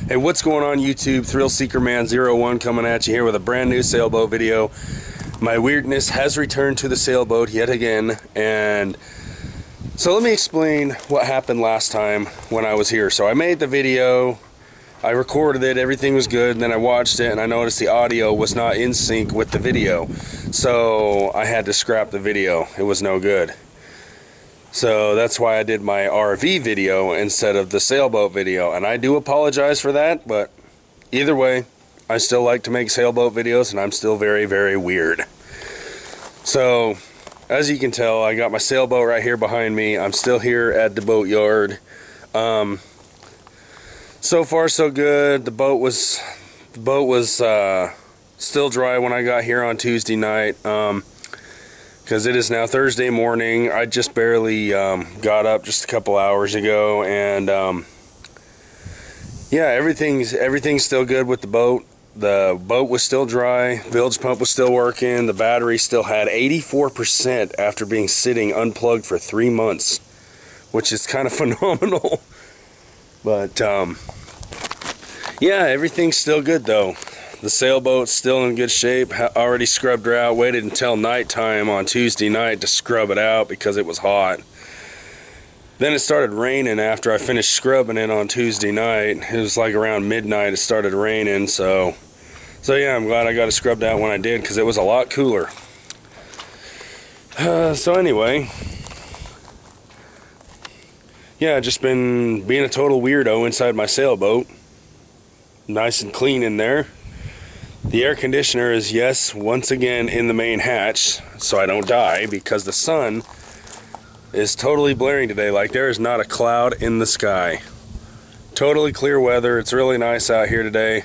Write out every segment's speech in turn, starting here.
Hey, what's going on YouTube? Thrill Seeker Man 01 coming at you here with a brand new sailboat video. My weirdness has returned to the sailboat yet again, and so let me explain what happened last time when I was here. So I made the video, I recorded it, everything was good, and then I watched it and I noticed the audio was not in sync with the video. So I had to scrap the video. It was no good. So that's why I did my RV video instead of the sailboat video, and I do apologize for that, but either way, I still like to make sailboat videos, and I'm still very, very weird. So, as you can tell, I got my sailboat right here behind me. I'm still here at the boat yard. So far so good. The boat was still dry when I got here on Tuesday night. Because it is now Thursday morning. I just barely got up just a couple hours ago, and yeah, everything's still good with the boat. The boat was still dry, bilge pump was still working, the battery still had 84% after being sitting unplugged for 3 months, which is kind of phenomenal. But yeah, everything's still good though. The sailboat's still in good shape. Already scrubbed her out. Waited until nighttime on Tuesday night to scrub it out because it was hot. Then it started raining after I finished scrubbing it on Tuesday night. It was like around midnight it started raining. So yeah, I'm glad I got it scrubbed out when I did because it was a lot cooler. So anyway, yeah, just been being a total weirdo inside my sailboat. Nice and clean in there. The air conditioner is, yes, once again in the main hatch, so I don't die, because the sun is totally blaring today. Like, there is not a cloud in the sky. Totally clear weather. It's really nice out here today.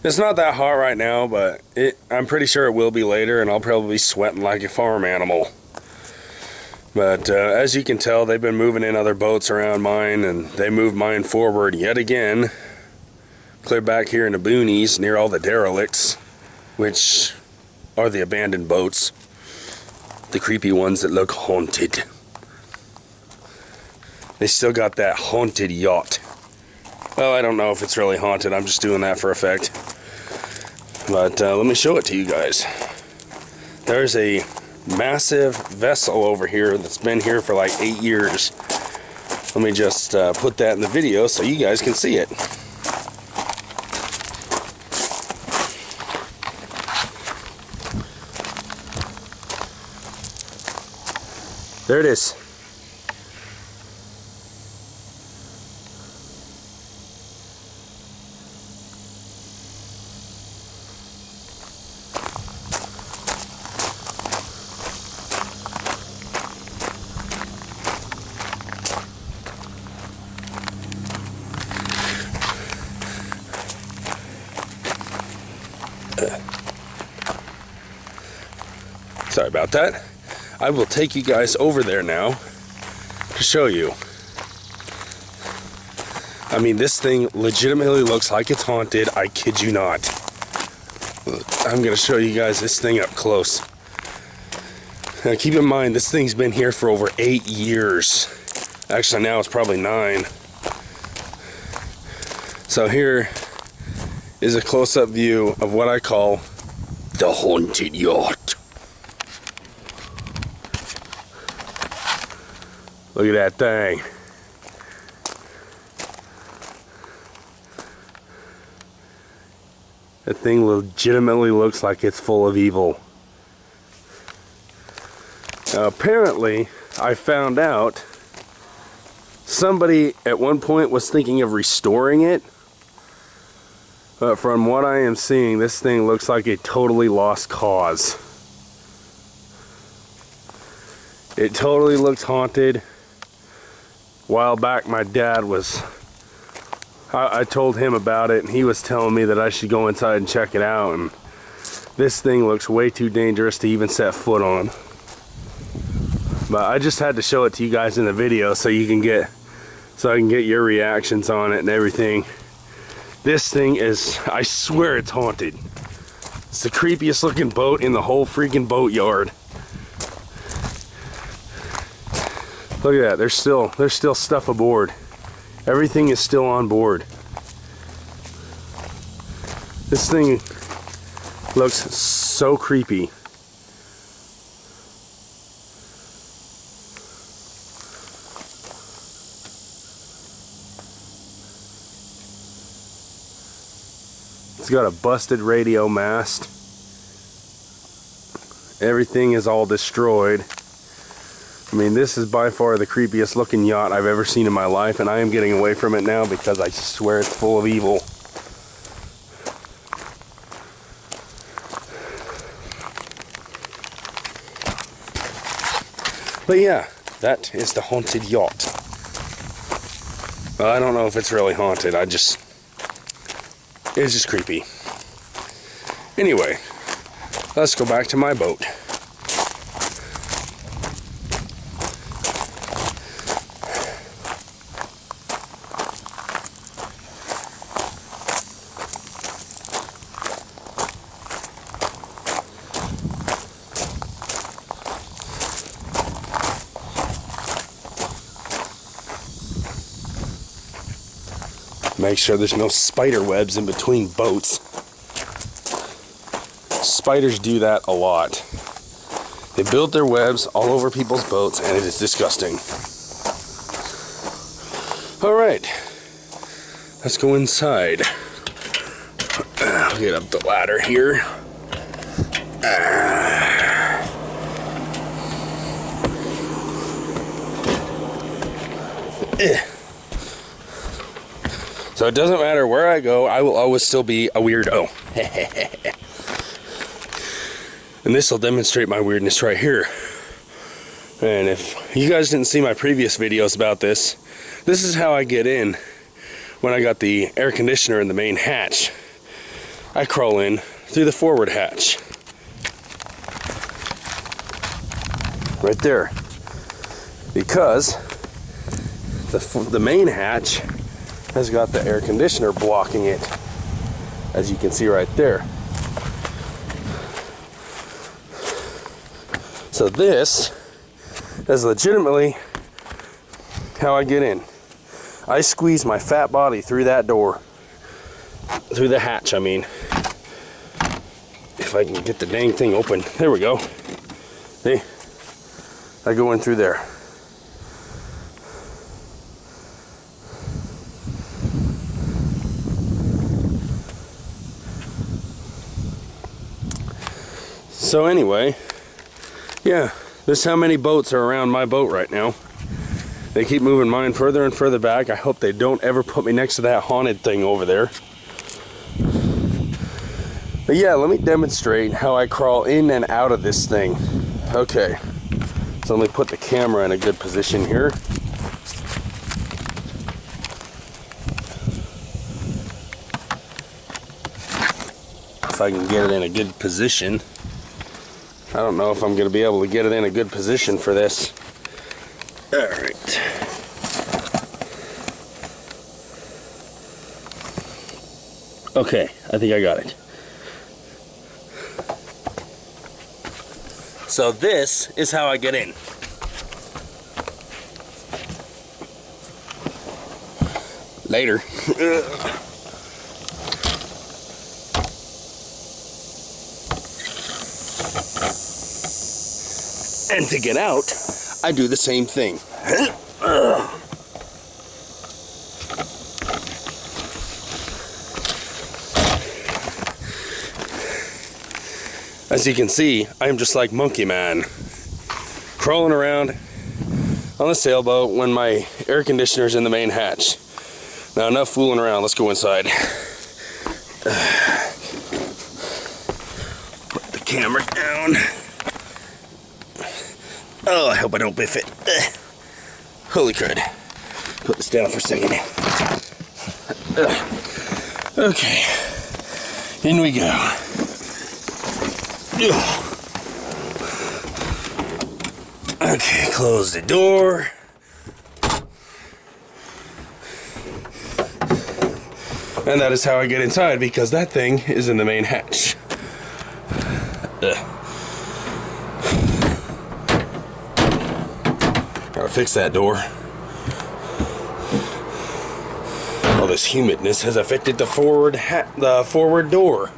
It's not that hot right now, but I'm pretty sure it will be later, and I'll probably be sweating like a farm animal. But as you can tell, they've been moving in other boats around mine, and they moved mine forward yet again. Clear back here in the boonies near all the derelicts, which are the abandoned boats, the creepy ones that look haunted. They still got that haunted yacht. Well, I don't know if it's really haunted, I'm just doing that for effect. But let me show it to you guys. There's a massive vessel over here that's been here for like 8 years. Let me just put that in the video so you guys can see it. There it is. Sorry about that. I will take you guys over there now to show you. I mean, this thing legitimately looks like it's haunted. I kid you not. I'm going to show you guys this thing up close. Now, keep in mind, this thing's been here for over 8 years. Actually, now it's probably 9. So here is a close-up view of what I call the haunted yacht. Look at that thing. That thing legitimately looks like it's full of evil. Now, apparently, I found out somebody at one point was thinking of restoring it. But from what I am seeing, this thing looks like a totally lost cause. It totally looks haunted. A while back, my dad was, I told him about it, and he was telling me that I should go inside and check it out, and this thing looks way too dangerous to even set foot on. But I just had to show it to you guys in the video so I can get your reactions on it and everything. This thing is, I swear it's haunted. It's the creepiest looking boat in the whole freaking boat yard. Look at that, there's still stuff aboard. Everything is still on board. This thing looks so creepy. It's got a busted radio mast. Everything is all destroyed. I mean, this is by far the creepiest looking yacht I've ever seen in my life, and I am getting away from it now because I swear it's full of evil. But yeah, that is the haunted yacht. Well, I don't know if it's really haunted. It's just creepy. Anyway, let's go back to my boat. Make sure there's no spider webs in between boats. Spiders do that a lot. They build their webs all over people's boats, and it is disgusting. Alright, let's go inside. I'll get up the ladder here. So it doesn't matter where I go, I will always still be a weirdo. And this will demonstrate my weirdness right here. And if you guys didn't see my previous videos about this, this is how I get in when I got the air conditioner in the main hatch. I crawl in through the forward hatch. Right there. Because the main hatch has got the air conditioner blocking it, as you can see right there. So this is legitimately how I get in. I squeeze my fat body through that door, through the hatch, I mean. If I can get the dang thing open. There we go. See? I go in through there. So anyway, yeah, this is how many boats are around my boat right now. They keep moving mine further and further back. I hope they don't ever put me next to that haunted thing over there. But yeah, let me demonstrate how I crawl in and out of this thing. Okay, so let me put the camera in a good position here. If I can get it in a good position. I don't know if I'm going to be able to get it in a good position for this. Alright. Okay, I think I got it. So this is how I get in. Later. And to get out, I do the same thing. As you can see, I'm just like Monkey Man, crawling around on the sailboat when my air conditioner's in the main hatch. Now enough fooling around, let's go inside. Put the camera down. Oh, I hope I don't biff it. Holy crud. Put this down for a second. Okay. In we go. Okay, close the door. And that is how I get inside, because that thing is in the main hatch. Gotta fix that door. All this humidness has affected the forward door.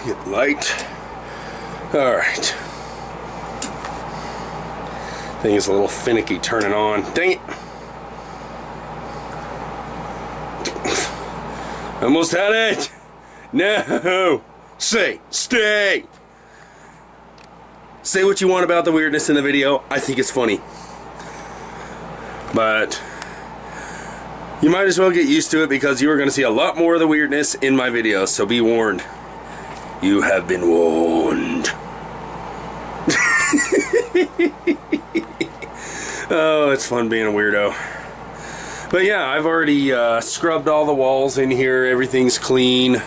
Get light. Alright. Thing is a little finicky turning on. Dang it! Almost had it! No! Stay! Say what you want about the weirdness in the video. I think it's funny. But you might as well get used to it, because you are going to see a lot more of the weirdness in my videos, so be warned. You have been warned. Oh, it's fun being a weirdo. But yeah, I've already scrubbed all the walls in here. Everything's clean.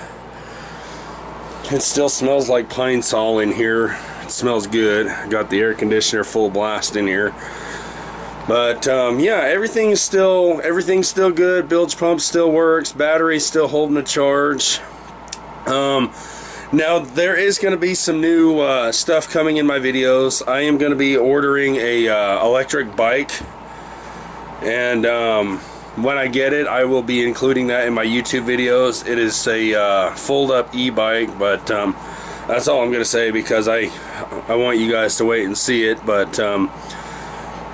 It still smells like pine sol in here. It smells good. Got the air conditioner full blast in here. But yeah, everything's still good. Bilge pump still works. Battery's still holding a charge. Now there is going to be some new stuff coming in my videos. I am going to be ordering a electric bike, and when I get it, I will be including that in my YouTube videos. It is a fold-up e-bike, but that's all I'm going to say, because I want you guys to wait and see it. But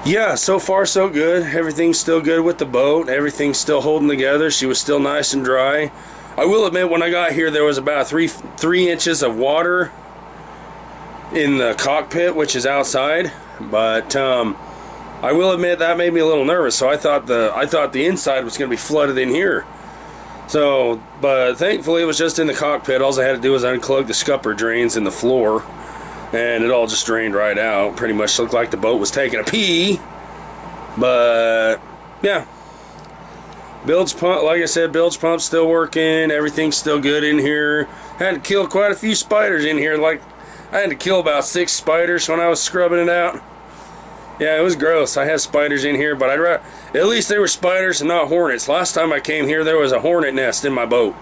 yeah, so far so good. Everything's still good with the boat. Everything's still holding together. She was still nice and dry. I will admit, when I got here, there was about three inches of water in the cockpit, which is outside. But I will admit that made me a little nervous. So I thought the inside was going to be flooded in here. So, but thankfully it was just in the cockpit. All I had to do was unclog the scupper drains in the floor, and it all just drained right out. Pretty much looked like the boat was taking a pee. But yeah. Bilge pump, like I said, bilge pump's still working. Everything's still good in here. Had to kill quite a few spiders in here. Like, I had to kill about 6 spiders when I was scrubbing it out. Yeah, it was gross. I had spiders in here, but at least they were spiders and not hornets. Last time I came here, there was a hornet nest in my boat.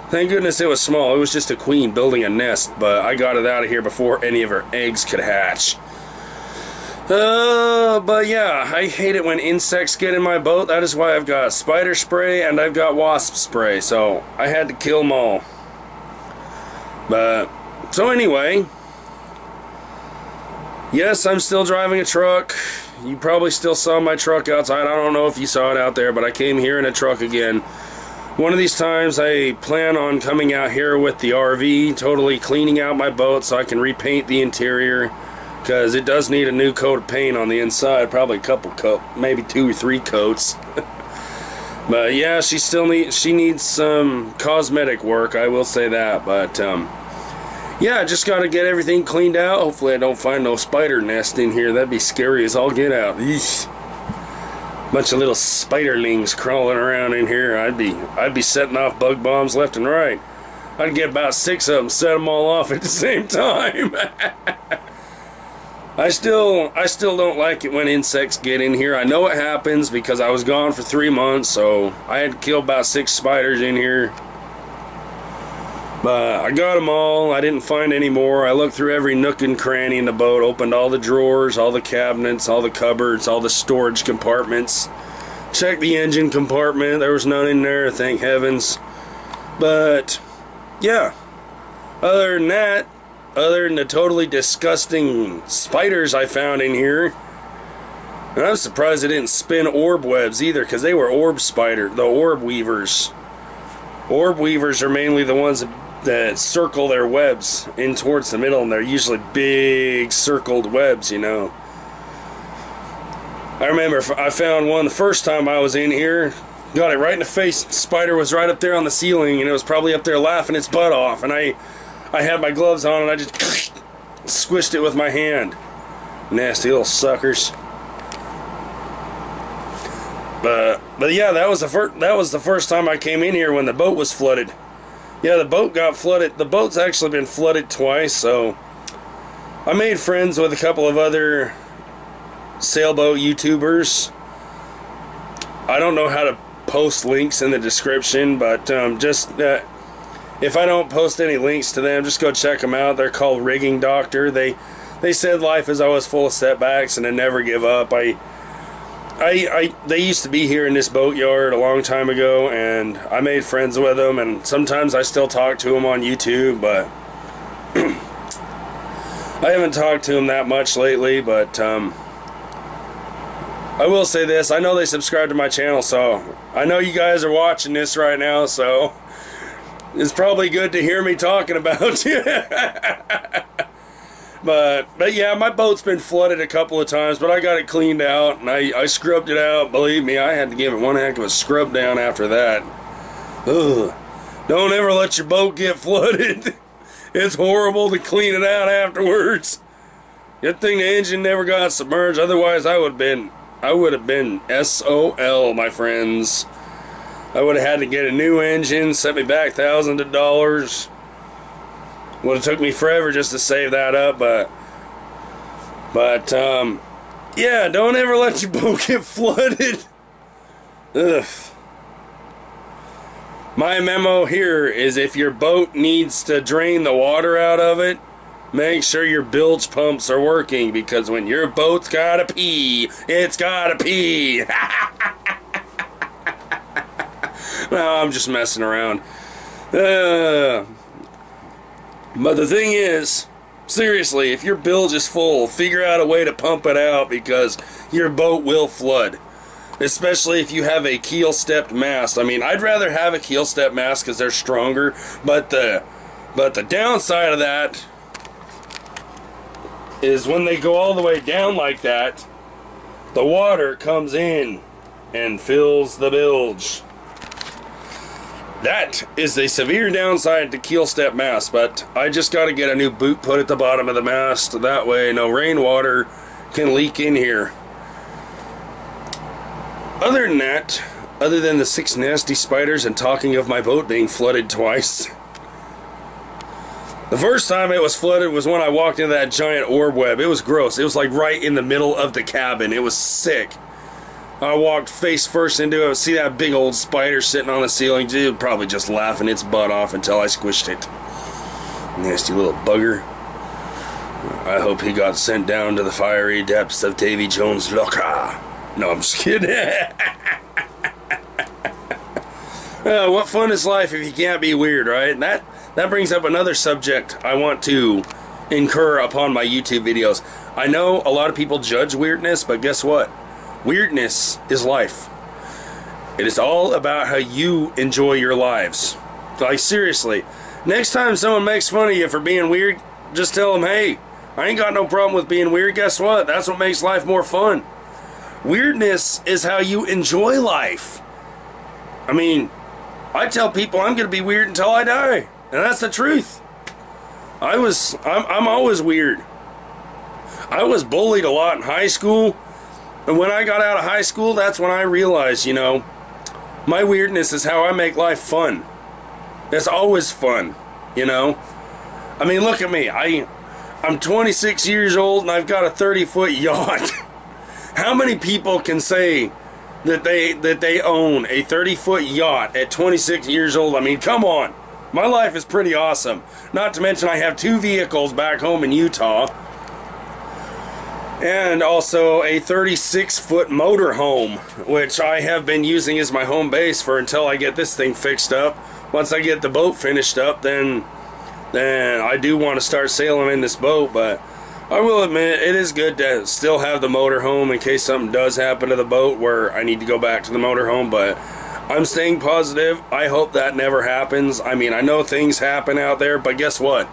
Thank goodness it was small. It was just a queen building a nest, but I got it out of here before any of her eggs could hatch. But yeah, I hate it when insects get in my boat. That is why I've got spider spray and I've got wasp spray, so I had to kill them all. But so anyway, yes, I'm still driving a truck. You probably still saw my truck outside. I don't know if you saw it out there, but I came here in a truck again. One of these times I plan on coming out here with the RV, totally cleaning out my boat so I can repaint the interior, because it does need a new coat of paint on the inside, probably a couple maybe 2 or 3 coats. But yeah, she needs some cosmetic work, I will say that. But yeah, just got to get everything cleaned out. Hopefully I don't find no spider nest in here. That'd be scary as all get out. Eesh. Bunch of little spiderlings crawling around in here. I'd be setting off bug bombs left and right. I'd get about 6 of them, set them all off at the same time. I still don't like it when insects get in here. I know it happens because I was gone for 3 months, so I had to kill about 6 spiders in here. But I got them all. I didn't find any more. I looked through every nook and cranny in the boat, opened all the drawers, all the cabinets, all the cupboards, all the storage compartments. Checked the engine compartment. There was none in there, thank heavens. But yeah, other than that, other than the totally disgusting spiders I found in here, and I'm surprised they didn't spin orb webs either, because they were orb the orb weavers. Orb weavers are mainly the ones that circle their webs in towards the middle, and they're usually big circled webs, you know. I remember I found one the first time I was in here, got it right in the face. The spider was right up there on the ceiling, and it was probably up there laughing its butt off, and I had my gloves on and I just squished it with my hand. Nasty little suckers. But yeah, that was the first time I came in here when the boat was flooded. Yeah, the boat got flooded. The boat's actually been flooded twice, so I made friends with a couple of other sailboat YouTubers. I don't know how to post links in the description, but if I don't post any links to them, just go check them out. They're called Rigging Doctor. They said life is always full of setbacks and to never give up. I They used to be here in this boatyard a long time ago, and I made friends with them, and sometimes I still talk to them on YouTube, but I haven't talked to them that much lately. But I will say this, I know they subscribe to my channel, so I know you guys are watching this right now, so it's probably good to hear me talking about you. But yeah, my boat's been flooded a couple of times, but I got it cleaned out, and I scrubbed it out. Believe me, I had to give it one heck of a scrub down after that. Ugh. Don't ever let your boat get flooded. It's horrible to clean it out afterwards. Good thing the engine never got submerged, otherwise I would have been SOL, my friends. I would have had to get a new engine, set me back thousands of dollars. Would have took me forever just to save that up, but yeah, don't ever let your boat get flooded. Ugh. My memo here is, if your boat needs to drain the water out of it, make sure your bilge pumps are working, because when your boat's gotta pee, it's gotta pee. No, I'm just messing around. But the thing is, seriously, if your bilge is full, figure out a way to pump it out, because your boat will flood. Especially if you have a keel-stepped mast. I mean, I'd rather have a keel-stepped mast because they're stronger, but the downside of that is when they go all the way down like that, the water comes in and fills the bilge. That is a severe downside to keel step mast, but I just got to get a new boot put at the bottom of the mast. That way no rainwater can leak in here. Other than that, other than the 6 nasty spiders and talking of my boat being flooded twice, the first time it was flooded was when I walked into that giant orb web. It was gross. It was like right in the middle of the cabin. It was sick. I walked face first into it, see that big old spider sitting on the ceiling. Dude, probably just laughing its butt off until I squished it. Nasty little bugger. I hope he got sent down to the fiery depths of Davy Jones' locker. No, I'm just kidding. What fun is life if you can't be weird, right? That brings up another subject I want to incur upon my YouTube videos. I know a lot of people judge weirdness, but guess what? Weirdness is life. It is all about how you enjoy your lives. Like, seriously, next time someone makes fun of you for being weird, just tell them, hey, I ain't got no problem with being weird. Guess what? That's what makes life more fun. Weirdness is how you enjoy life. I mean, I tell people I'm going to be weird until I die. And that's the truth. I'm always weird. I was bullied a lot in high school. And when I got out of high school, that's when I realized, you know, my weirdness is how I make life fun. It's always fun, you know. I mean, look at me. I'm 26 years old and I've got a 30-foot yacht. How many people can say that they own a 30-foot yacht at 26 years old? I mean, come on. My life is pretty awesome. Not to mention I have 2 vehicles back home in Utah. And also a 36-foot motorhome, which I have been using as my home base for until I get this thing fixed up. Once I get the boat finished up, then I do want to start sailing in this boat. But I will admit, it is good to still have the motorhome in case something does happen to the boat where I need to go back to the motorhome. But I'm staying positive. I hope that never happens. I mean, I know things happen out there, but guess what?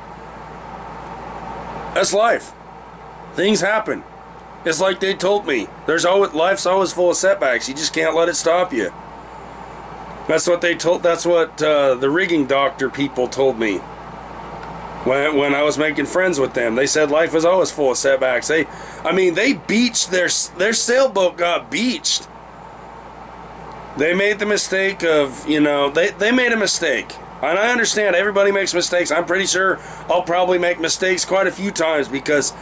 That's life. Things happen. It's like they told me. Life's always full of setbacks. You just can't let it stop you. That's what they told. That's what the rigging doctor people told me when I was making friends with them. They said life was always full of setbacks. They beached their sailboat got beached. They made the mistake of, you know, they made a mistake. And I understand everybody makes mistakes. I'm pretty sure I'll probably make mistakes quite a few times because,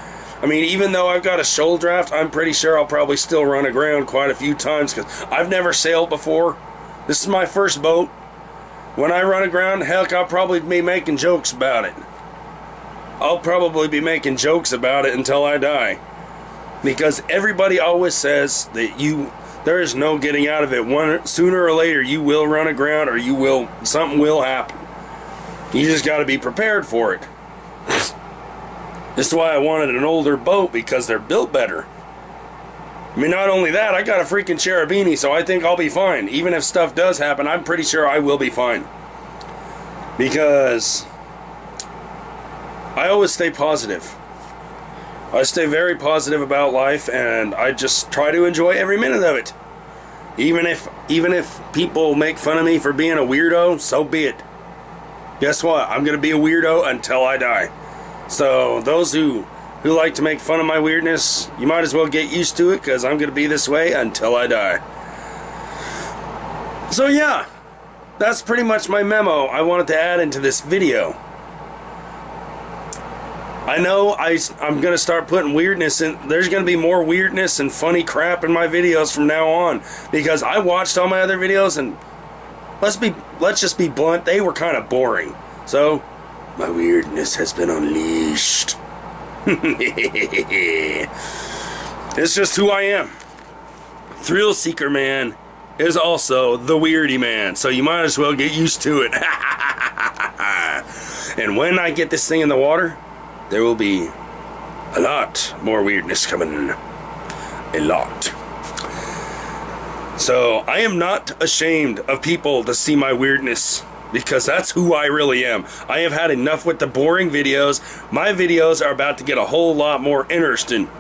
I mean, even though I've got a shoal draft, I'm pretty sure I'll probably still run aground quite a few times because I've never sailed before. This is my first boat. When I run aground, heck, I'll probably be making jokes about it. I'll probably be making jokes about it until I die. Because everybody always says that There is no getting out of it. Sooner or later, you will run aground, or something will happen. You just got to be prepared for it. This is why I wanted an older boat, because they're built better. I mean, not only that, I got a freaking Cherubini, so I think I'll be fine. Even if stuff does happen, I'm pretty sure I will be fine. Because I always stay positive. I stay very positive about life, and I just try to enjoy every minute of it. Even if people make fun of me for being a weirdo, so be it. Guess what? I'm going to be a weirdo until I die. So those who like to make fun of my weirdness, you might as well get used to it, because I'm going to be this way until I die. So yeah, that's pretty much my memo I wanted to add into this video. I know I'm going to start putting weirdness in. There's going to be more weirdness and funny crap in my videos from now on, because I watched all my other videos, and let's just be blunt, they were kind of boring. So my weirdness has been unleashed. It's just who I am. Thrill Seeker Man is also the Weirdy Man, so you might as well get used to it. And when I get this thing in the water, there will be a lot more weirdness coming. A lot. So I am not ashamed of people to see my weirdness, because that's who I really am. I have had enough with the boring videos. My videos are about to get a whole lot more interesting.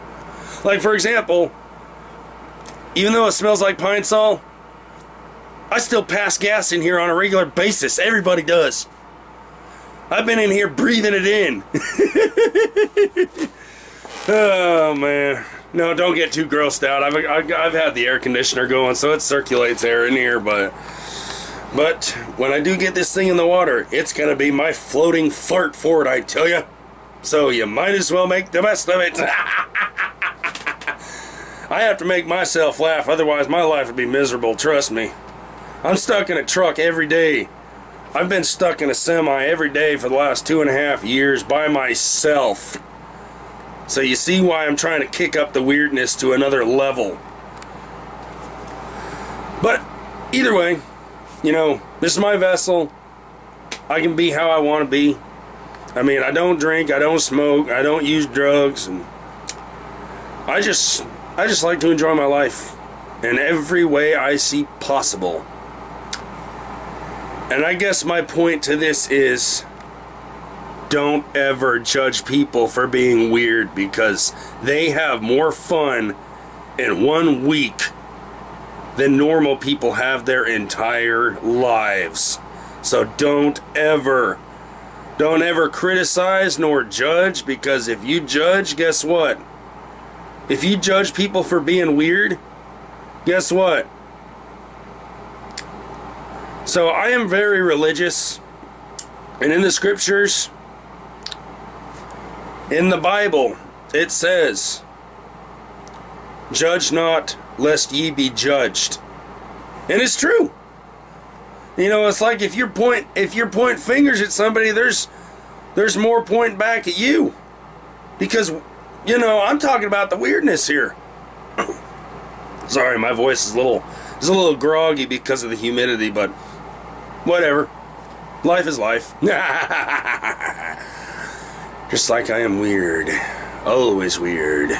Like, for example, even though it smells like Pine Sol, I still pass gas in here on a regular basis. Everybody does. I've been in here breathing it in. Oh, man. No, don't get too grossed out. I've had the air conditioner going, so it circulates air in here, but when I do get this thing in the water, it's going to be my floating fart fort, I tell you. So you might as well make the best of it. I have to make myself laugh, otherwise my life would be miserable, trust me. I'm stuck in a truck every day. I've been stuck in a semi every day for the last 2.5 years by myself. So you see why I'm trying to kick up the weirdness to another level. But either way, you know, this is my vessel. I can be how I want to be. I mean, I don't drink, I don't smoke, I don't use drugs, and I just like to enjoy my life in every way I see possible. And I guess my point to this is, don't ever judge people for being weird, because they have more fun in 1 week than normal people have their entire lives. So don't ever criticize nor judge, because if you judge, guess what? If you judge people for being weird, guess what? So I am very religious, and in the scriptures, in the Bible, it says, "Judge not, lest ye be judged." And it's true. You know, it's like if you point fingers at somebody, there's more pointing back at you, because, you know, I'm talking about the weirdness here. Sorry, my voice is a little groggy because of the humidity, but whatever. Life is life. Just like I am weird. Always weird.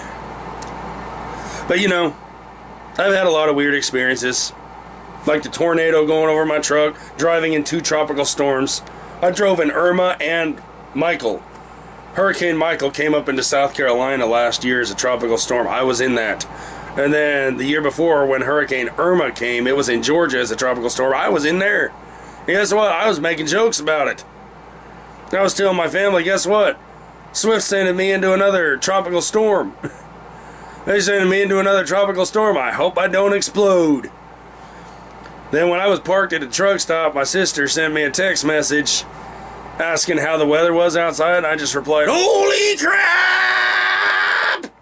But you know, I've had a lot of weird experiences. Like the tornado going over my truck, driving in 2 tropical storms. I drove in Irma and Michael. Hurricane Michael came up into South Carolina last year as a tropical storm. I was in that. And then the year before, when Hurricane Irma came, it was in Georgia as a tropical storm. I was in there. And guess what? I was making jokes about it. I was telling my family, guess what? Swift sending me into another tropical storm. They sending me into another tropical storm. I hope I don't explode. Then when I was parked at a truck stop, my sister sent me a text message asking how the weather was outside. I just replied, "Holy crap!"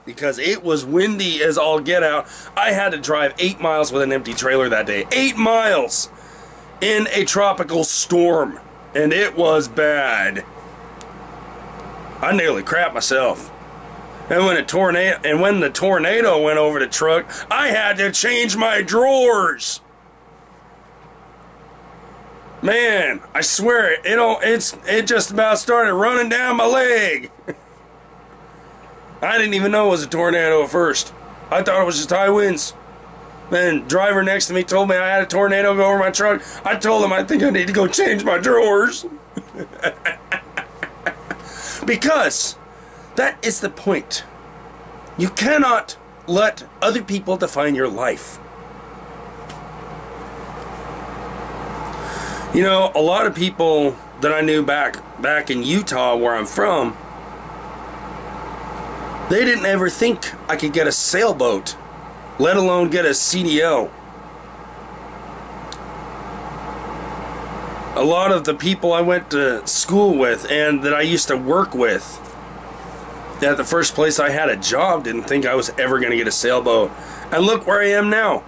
Because it was windy as all get out. I had to drive 8 miles with an empty trailer that day. 8 miles in a tropical storm. And it was bad. I nearly crapped myself. And when the tornado went over the truck, I had to change my drawers. Man, I swear it just about started running down my leg. I didn't even know it was a tornado at first. I thought it was just high winds. Then driver next to me told me I had a tornado go over my truck. I told him I think I need to go change my drawers. Because that is the point. You cannot let other people define your life. You know, a lot of people that I knew back in Utah, where I'm from, they didn't ever think I could get a sailboat, let alone get a CDL. A lot of the people I went to school with and that I used to work with at the first place I had a job didn't think I was ever going to get a sailboat. And look where I am now.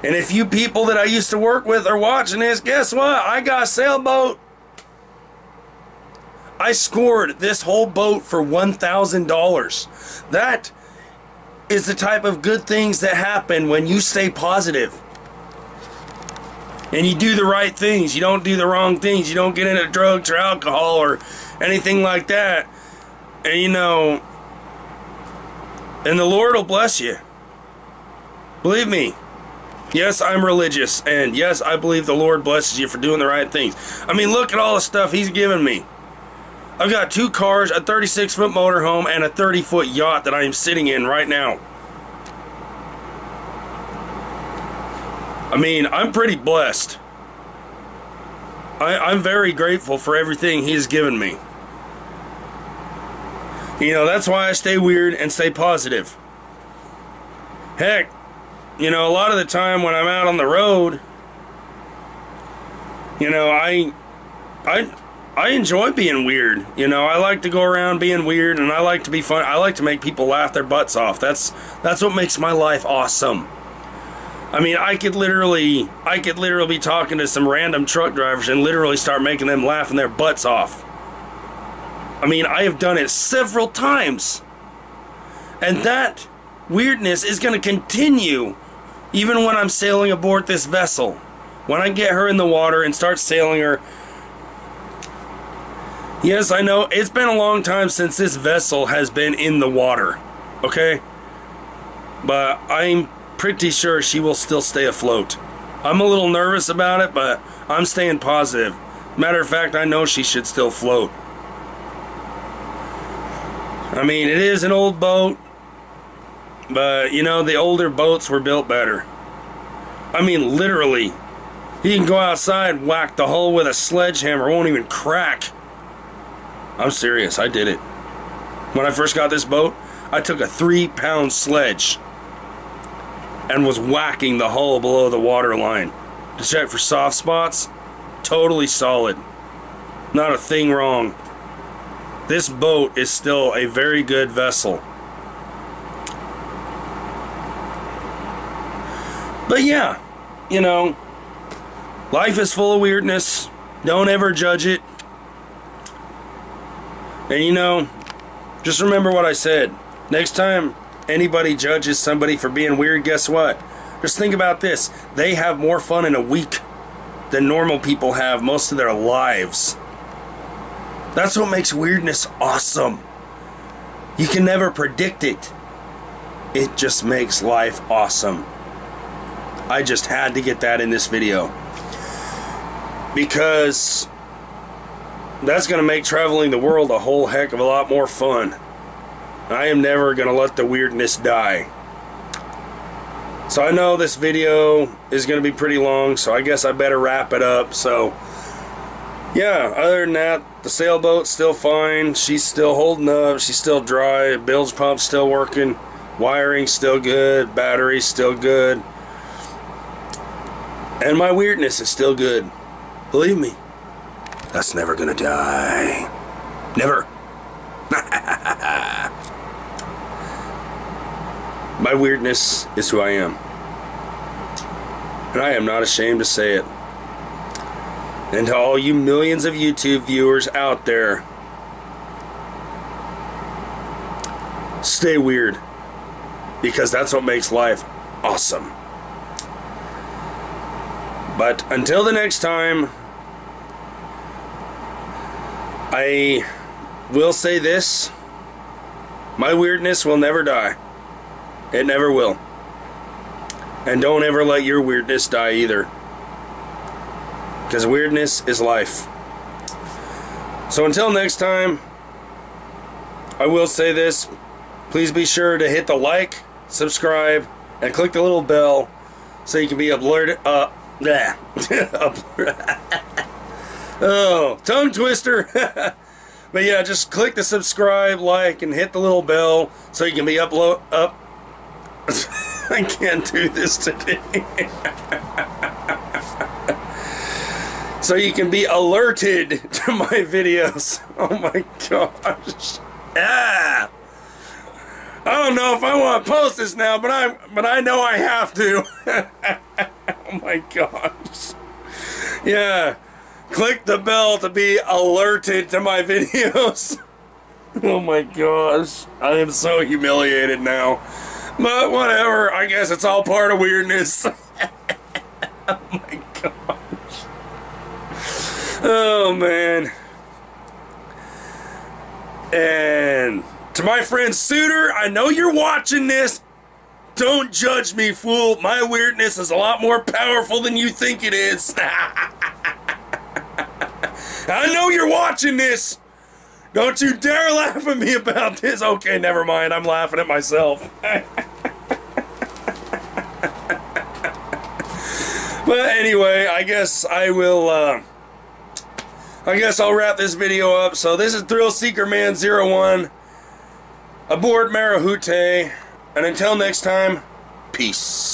And if you people that I used to work with are watching this, guess what? I got a sailboat. I scored this whole boat for $1,000. That is the type of good things that happen when you stay positive. And you do the right things. You don't do the wrong things. You don't get into drugs or alcohol or anything like that. And you know, and the Lord will bless you. Believe me. Yes, I'm religious, and yes, I believe the Lord blesses you for doing the right things. I mean, look at all the stuff He's given me. I've got 2 cars, a 36-foot motorhome, and a 30-foot yacht that I am sitting in right now. I mean, I'm pretty blessed. I'm very grateful for everything He has given me. You know, that's why I stay weird and stay positive. Heck, you know, a lot of the time when I'm out on the road, you know, I enjoy being weird. You know, I like to go around being weird, and I like to be fun. I like to make people laugh their butts off. That's what makes my life awesome. I mean, I could literally be talking to some random truck drivers and literally start making them laughing their butts off. I mean, I have done it several times. And that weirdness is going to continue even when I'm sailing aboard this vessel. When I get her in the water and start sailing her. Yes, I know, it's been a long time since this vessel has been in the water. Okay? But I'm pretty sure she will still stay afloat. I'm a little nervous about it, but I'm staying positive. Matter of fact, I know she should still float. I mean, it is an old boat, but you know, the older boats were built better. I mean, literally, you can go outside, whack the hull with a sledgehammer, it won't even crack. I'm serious, I did it. When I first got this boat, I took a 3-pound sledge and was whacking the hull below the water line to check for soft spots. Totally solid. Not a thing wrong. This boat is still a very good vessel. But yeah, you know, life is full of weirdness. Don't ever judge it. And you know, just remember what I said. Next time anybody judges somebody for being weird, guess what? Just think about this. They have more fun in a week than normal people have most of their lives. That's what makes weirdness awesome. You can never predict it. It just makes life awesome. I just had to get that in this video, because that's going to make traveling the world a whole heck of a lot more fun. I am never going to let the weirdness die. So I know this video is going to be pretty long, so I guess I better wrap it up. So yeah, other than that, the sailboat's still fine. She's still holding up. She's still dry. Bilge pump's still working. Wiring's still good. Battery's still good. And my weirdness is still good. Believe me, that's never gonna die. Never. My weirdness is who I am. And I am not ashamed to say it. And to all you millions of YouTube viewers out there, stay weird, because that's what makes life awesome. But until the next time, I will say this: my weirdness will never die. It never will. And don't ever let your weirdness die either, because weirdness is life. So until next time, I will say this: please be sure to hit the like, subscribe, and click the little bell so you can be alerted. Oh, tongue twister. But yeah, just click the subscribe, like, and hit the little bell so you can be up. I can't do this today. So you can be alerted to my videos. Oh my gosh. Ah! I don't know if I want to post this now, but I know I have to. Oh my gosh. Yeah. Click the bell to be alerted to my videos. Oh my gosh. I am so humiliated now. But whatever, I guess it's all part of weirdness. Oh my gosh. Oh man. And to my friend Suitor, I know you're watching this. Don't judge me, fool. My weirdness is a lot more powerful than you think it is. I know you're watching this. Don't you dare laugh at me about this. Okay, never mind. I'm laughing at myself. But anyway, I guess I will, I guess I'll wrap this video up. So this is Thrill Seeker Man 01 aboard Marahute. And until next time, peace.